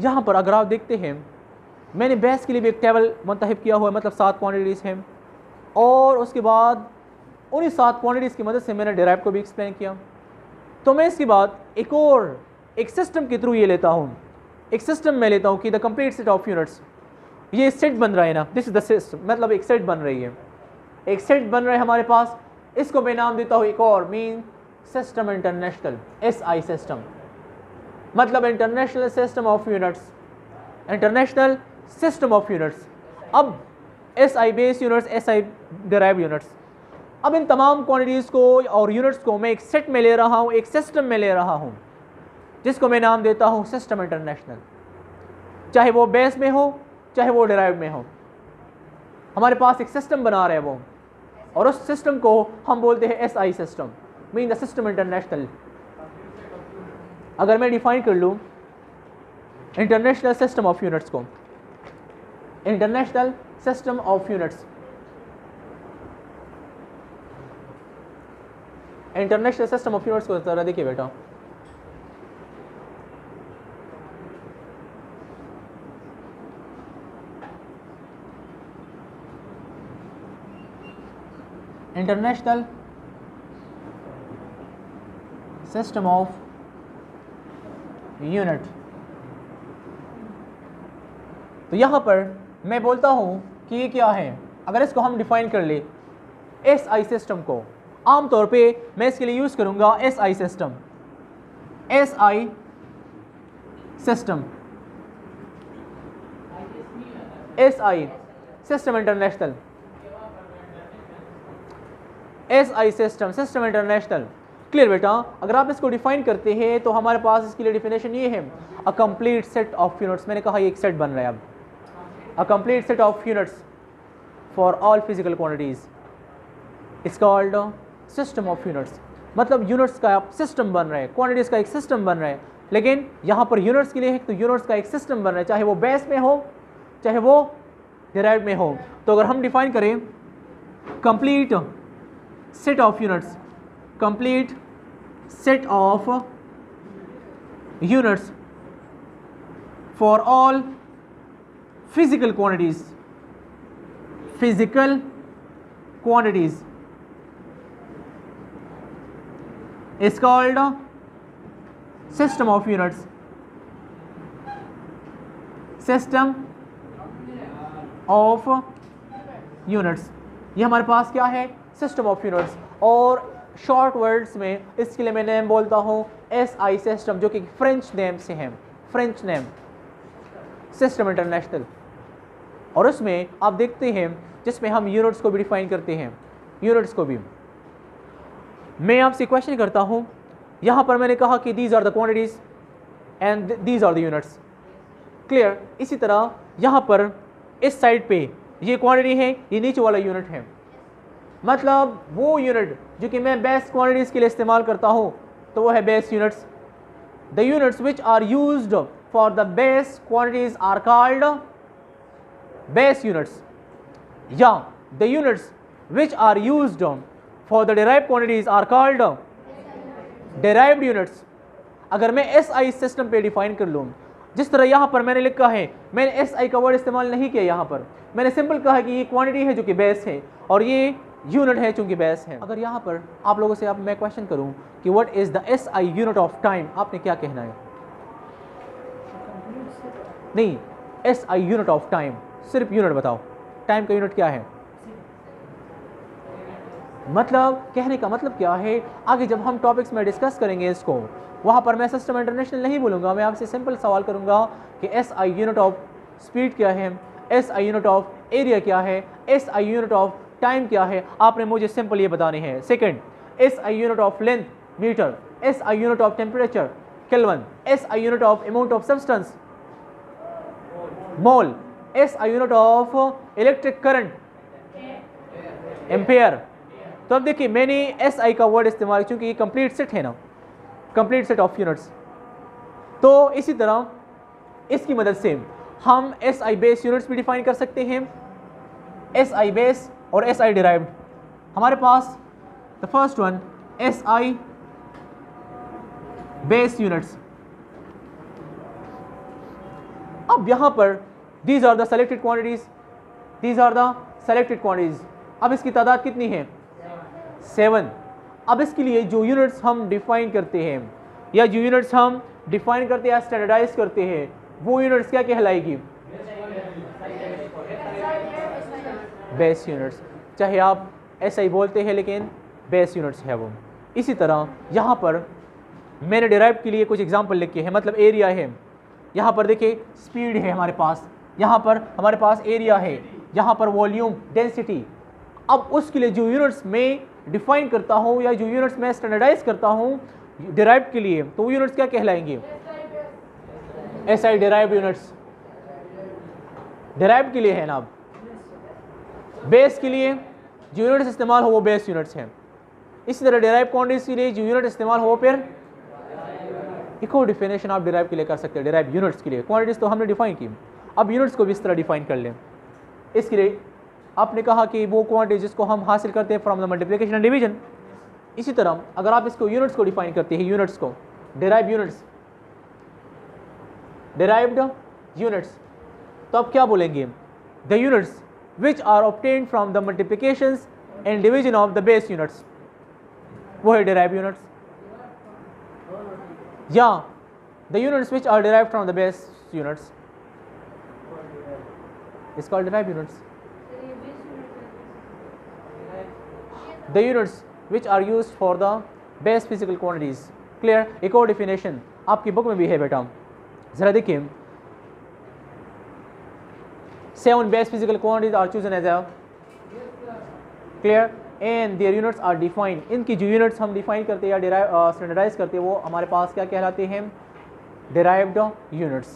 यहाँ पर अगर आप देखते हैं मैंने बेस के लिए भी एक टेबल मुंतखब किया हुआ है, मतलब 7 क्वांटिटीज़ हैं, और उसके बाद उन्हीं 7 क्वांटिटीज़ की मदद से मैंने डिराइव को भी एक्सप्लेन किया। तो मैं इसके बाद एक सिस्टम के थ्रू ये लेता हूँ, एक सिस्टम में लेता हूँ कि the complete set of units, ये सेट बन रहा है ना, दिस इज द सिस्टम, मतलब एक सेट बन रही है, एक सेट बन रहा है हमारे पास। इसको मैं नाम देता हूँ एक और, mean system international, SI system, मतलब international system of units, international system of units. अब SI base units, SI derive units, अब इन तमाम क्वांटिटीज़ को और यूनिट्स को मैं एक सेट में ले रहा हूँ, एक सिस्टम में ले रहा हूँ, जिसको मैं नाम देता हूँ सिस्टम इंटरनेशनल। चाहे वो बेस में हो, चाहे वो डिराइव में हो, हमारे पास एक सिस्टम बना रहे हैं वो, और उस सिस्टम को हम बोलते हैं SI system, mean the system international. अगर मैं डिफाइन कर लूँ इंटरनेशनल सिस्टम ऑफ यूनिट्स को, international system of units, international system of units को जरा देखिए बेटा, इंटरनेशनल सिस्टम ऑफ यूनिट। तो यहाँ पर मैं बोलता हूँ कि ये क्या है, अगर इसको हम डिफाइन कर ले SI सिस्टम को, आमतौर पे मैं इसके लिए यूज़ करूँगा SI system, SI system, SI system international, SI system, system international. Clear बेटा? अगर आप इसको डिफाइन करते हैं तो हमारे पास इसके लिए डिफिनेशन ये है, a complete set of units, मैंने कहा ये एक सेट बन रहा है अब, a complete set of units for all physical quantities it's called system of units. मतलब यूनिट्स का सिस्टम बन रहा है, क्वांटिटीज का एक सिस्टम बन रहा है, लेकिन यहाँ पर यूनिट्स के लिए है तो यूनिट्स का एक सिस्टम बन रहा है, चाहे वो बेस में हो चाहे वो डिराइव्ड में हो। तो अगर हम डिफाइन करें complete set of units, complete set of units for all physical quantities, physical quantities is called system of units, system of units। ये हमारे पास क्या है, सिस्टम ऑफ यूनिट्स, और शॉर्ट वर्ड्स में इसके लिए मैं नेम बोलता हूँ SI सिस्टम, जो कि फ्रेंच नेम से है, फ्रेंच नेम सिस्टम इंटरनेशनल। और उसमें आप देखते हैं जिसमें हम यूनिट्स को भी डिफाइन करते हैं, यूनिट्स को भी। मैं आपसे क्वेश्चन करता हूँ, यहाँ पर मैंने कहा कि these are the quantities and these are the units, clear. इसी तरह यहाँ पर इस साइड पे ये क्वांटिटी है, ये नीचे वाला यूनिट है, मतलब वो यूनिट जो कि मैं बेस क्वांटिटीज़ के लिए इस्तेमाल करता हूँ तो वो है base units. The units which are used for the base quantities are called base units, या the units which are used for the derived quantities are called derived units। अगर मैं SI सिस्टम पे डिफाइन कर लूँ, जिस तरह यहाँ पर मैंने लिखा है, मैंने SI का वर्ड इस्तेमाल नहीं किया, यहाँ पर मैंने सिंपल कहा कि ये क्वांटिटी है जो कि बेस है और ये यूनिट है चूंकि बेस है। अगर यहाँ पर आप लोगों से मैं क्वेश्चन करूँ कि what is the SI unit of time, आपने क्या कहना है? नहीं, SI यूनिट ऑफ टाइम, सिर्फ यूनिट बताओ, टाइम का यूनिट क्या है? मतलब कहने का मतलब क्या है, आगे जब हम टॉपिक्स में डिस्कस करेंगे इसको, वहाँ पर मैं सिस्टम इंटरनेशनल नहीं बोलूँगा, मैं आपसे सिंपल सवाल करूँगा कि SI यूनिट ऑफ स्पीड क्या है, SI यूनिट ऑफ एरिया क्या है, SI यूनिट ऑफ टाइम क्या है, आपने मुझे सिंपल ये बताने हैं। Second, SI unit of length metre, SI unit of temperature kelvin, SI unit of amount of substance mole, SI unit of electric current ampere. तो अब देखिए मैंने SI का वर्ड इस्तेमाल, क्योंकि ये कंप्लीट सेट है ना, कंप्लीट सेट ऑफ यूनिट्स। तो इसी तरह इसकी मदद से हम SI बेस यूनिट्स भी डिफाइन कर सकते हैं, SI बेस और SI डिराइव्ड। हमारे पास the first one SI base units, अब यहाँ पर these are the selected quantities, these are the selected quantities. अब इसकी तादाद कितनी है? 7। अब इसके लिए जो यूनिट्स हम डिफाइन करते हैं या जो यूनिट्स हम डिफाइन करते हैं या स्टैंडर्डाइज करते हैं वो यूनिट्स क्या कहलाएगी? Base units. चाहे आप ऐसा ही बोलते हैं लेकिन बेस यूनिट्स है वो। इसी तरह यहाँ पर मैंने डिराइव के लिए कुछ एग्जांपल लिखे हैं, मतलब एरिया है, यहाँ पर देखिए स्पीड है हमारे पास, यहाँ पर हमारे पास एरिया है, यहाँ पर वॉल्यूम, डेंसिटी। अब उसके लिए जो यूनिट्स में डिफाइन करता हूँ या जो यूनिट्स में स्टैंडर्डाइज करता हूँ डिराइव के लिए, तो वो यूनिट्स क्या कहलाएंगे? SI derive units. डिराइव के लिए है ना। अब बेस के लिए जो यूनिट्स इस्तेमाल हो वो बेस यूनिट्स हैं। इसी तरह डिराइव क्वांटिटीज के लिए जो यूनिट इस्तेमाल हो फिर एक और डिफिनेशन आप डिराइव के लिए कर सकते हैं। डिराइव यूनिट्स के लिए क्वांटिटीज तो हमने डिफाइन की, अब यूनिट्स को भी इस तरह डिफाइन कर लें। इसके लिए आपने कहा कि वो क्वांटिटी जिसको हम हासिल करते हैं from the multiplication and division. इसी तरह अगर आप इसको यूनिट्स को डिफाइन करते हैं, यूनिट्स को, डिराइव यूनिट्स, डिराइव्ड यूनिट्स, तो आप क्या बोलेंगे? The units which are obtained from the multiplications and division of the base units, वो है डिराइव यूनिट्स। या the units which are derived from the base units is called derive units. The units which are used for the base physical quantities. Clear? एक और definition आपकी book में भी है बेटा, जरा देखिए। 7 base physical quantities are chosen as a clear and their units are defined. इनकी जो units हम define करते हैं या derive standardize करते हैं वो हमारे पास क्या कहलाते हैं? Derived units.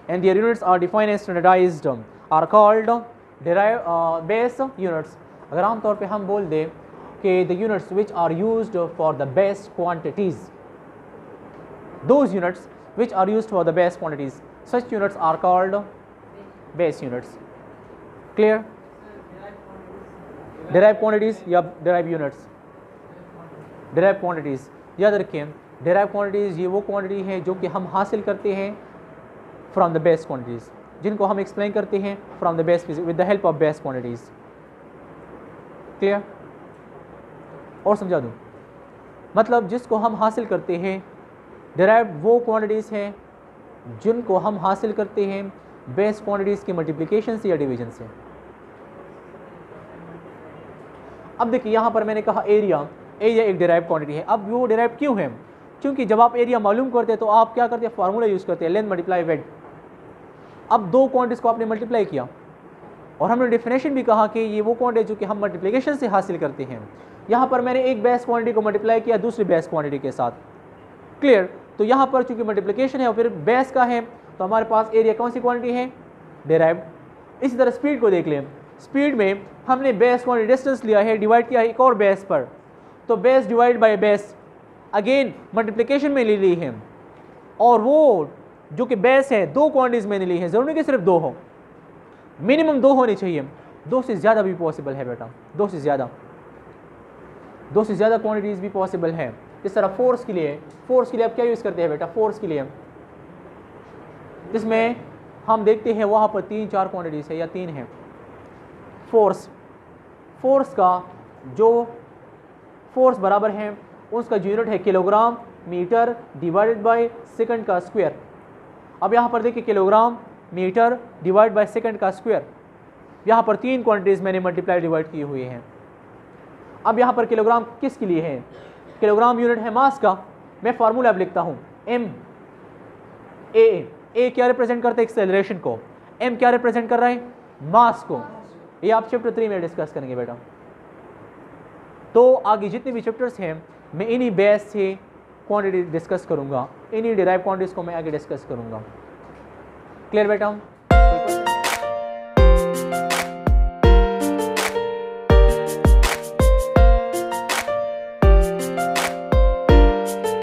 And their units are defined and standardized are called base units. अगर आम तौर पे हम बोल दें कि the units which are used for the base quantities, those units which are used for the base quantities, such units are called base units. Clear? Derived quantities या derived units? Derived quantities याद रखें, derived quantities ये वो quantity है जो कि हम हासिल करते हैं from the base quantities, जिनको हम explain करते हैं from the base with the help of base quantities. Clear? और समझा दूँ, मतलब जिसको हम हासिल करते हैं डिराइव वो क्वांटिटीज़ हैं जिनको हम हासिल करते हैं बेस क्वांटिटीज़ की मल्टीप्लिकेशन से या डिवीजन से। अब देखिए यहाँ पर मैंने कहा एरिया, एरिया एक डिराइव क्वांटिटी है। अब वो डिराइव क्यों है? क्योंकि जब आप एरिया मालूम करते हैं तो आप क्या करते हैं? फार्मूला यूज़ करते हैं, लेंथ मल्टीप्लाई विड्थ। अब दो क्वांटिटीज़ को आपने मल्टीप्लाई किया और हमने डेफिनेशन भी कहा कि ये वो क्वांटिटी जो कि हम मल्टीप्लिकेशन से हासिल करते हैं। यहाँ पर मैंने एक बेस क्वांटिटी को मल्टीप्लाई किया दूसरी बेस क्वांटिटी के साथ। क्लियर? तो यहाँ पर चूंकि मल्टीप्लिकेशन है और फिर बेस का है तो हमारे पास एरिया कौन सी क्वांटिटी है? डिराइव्ड। इसी तरह स्पीड को देख लें, स्पीड में हमने बेस क्वांटिटी डिस्टेंस लिया है, डिवाइड किया है एक और बेस पर, तो base divide by base again multiplication में ले ली है और वो जो कि बेस है दो क्वांटिटीज़ मैंने ली है। ज़रूरी कि सिर्फ दो हो, मिनिमम दो होनी चाहिए, दो से ज़्यादा भी पॉसिबल है बेटा, दो से ज़्यादा क्वांटिटीज़ भी पॉसिबल है। इस तरह फोर्स के लिए आप क्या यूज़ करते हैं बेटा? फोर्स के लिए जिसमें हम देखते हैं वहाँ पर 3-4 क्वांटिटीज़ है या 3 है। फोर्स का जो फोर्स बराबर है उसका जो यूनिट है kilogram metre divided by second का स्क्वायर। अब यहाँ पर देखिए kilogram metre divide by second का स्क्वायर, यहाँ पर 3 क्वांटिटीज़ मैंने मल्टीप्लाई डिवाइड किए हुए हैं। अब यहाँ पर किलोग्राम किसके लिए है? किलोग्राम यूनिट है मास का। मैं फार्मूला अब लिखता हूँ एम ए क्या रिप्रेजेंट करता है? एक्सेलरेशन को। एम क्या रिप्रेजेंट कर रहा है? मास को। ये आप चैप्टर 3 में डिस्कस करेंगे बेटा। तो आगे जितने भी चैप्टर्स हैं मैं इन्हीं बेस से क्वांटिटी डिस्कस करूँगा, इन्हीं डिराइव क्वांटिटीज़ को मैं आगे डिस्कस करूँगा। क्लियर बेटा?